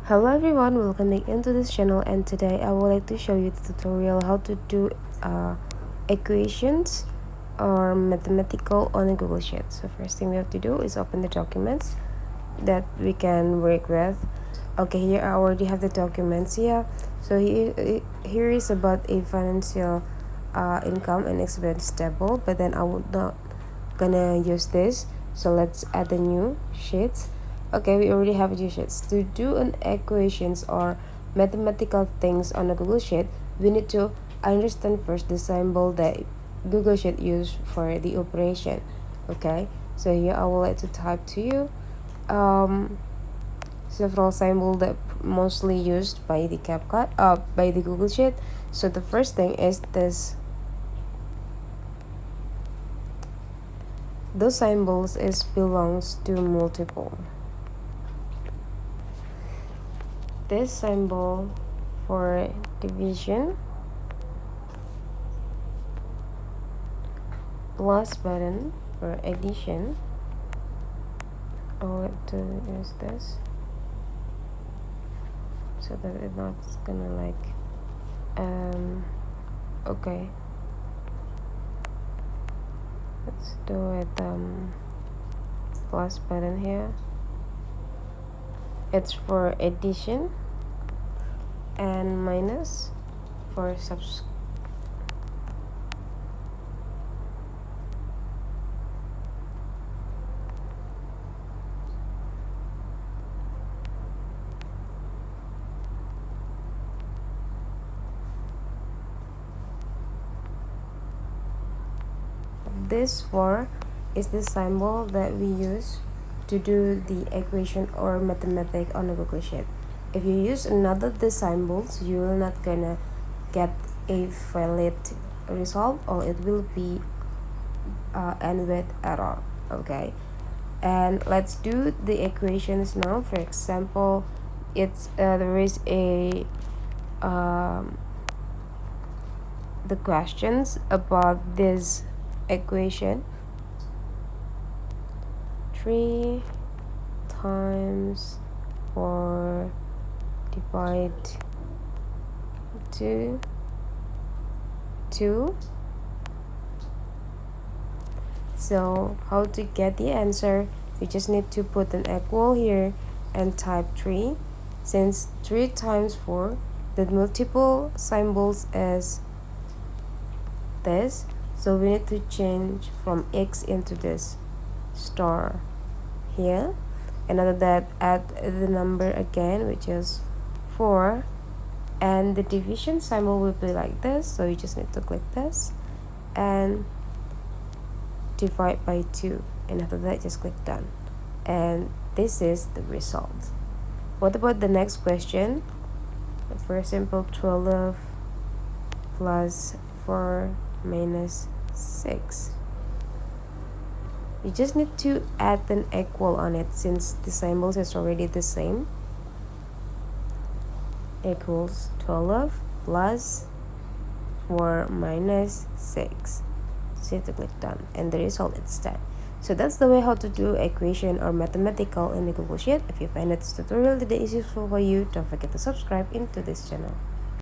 Hello everyone, welcome back into this channel, and today I would like to show you the tutorial how to do equations or mathematical on a Google Sheet. So first thing we have to do is open the documents that we can work with. Okay, here I already have the documents here. So here is about a financial income and expense table, but then I would not gonna use this. So let's add a new sheet. Okay, we already have two sheets. To do an equations or mathematical things on a Google Sheet, we need to understand first the symbol that Google Sheet use for the operation. Okay, so here I would like to type to you several symbols that mostly used by the CapCut by the Google Sheet. So the first thing is this. Those symbols is belongs to multiple. This symbol for division, plus button for addition. I'll have to use this so that it's not gonna like okay, let's do it plus button here. It's for addition, and minus for this 4 is the symbol that we use to do the equation or mathematics on a Google Sheet. If you use another the symbols, you will not gonna get a valid result, or it will be end with error. Okay, and let's do the equations now. For example, it's there is a the questions about this equation. 3 times 4 divide 2. So how to get the answer? You just need to put an equal here and type 3. Since 3 times 4, the multiple symbols is this, so we need to change from x into this star here, and after that add the number again, which is 4, and the division symbol will be like this, so you just need to click this and divide by 2, and after that just click done, and this is the result. What about the next question? For example, 12 plus 4 minus 6. You just need to add an equal on it, since the symbols is already the same. Equals 12 plus 4 minus 6. So you have to click done, and the result is that. So that's the way how to do equation or mathematical in the Google Sheet. If you find this tutorial today is useful for you, don't forget to subscribe into this channel.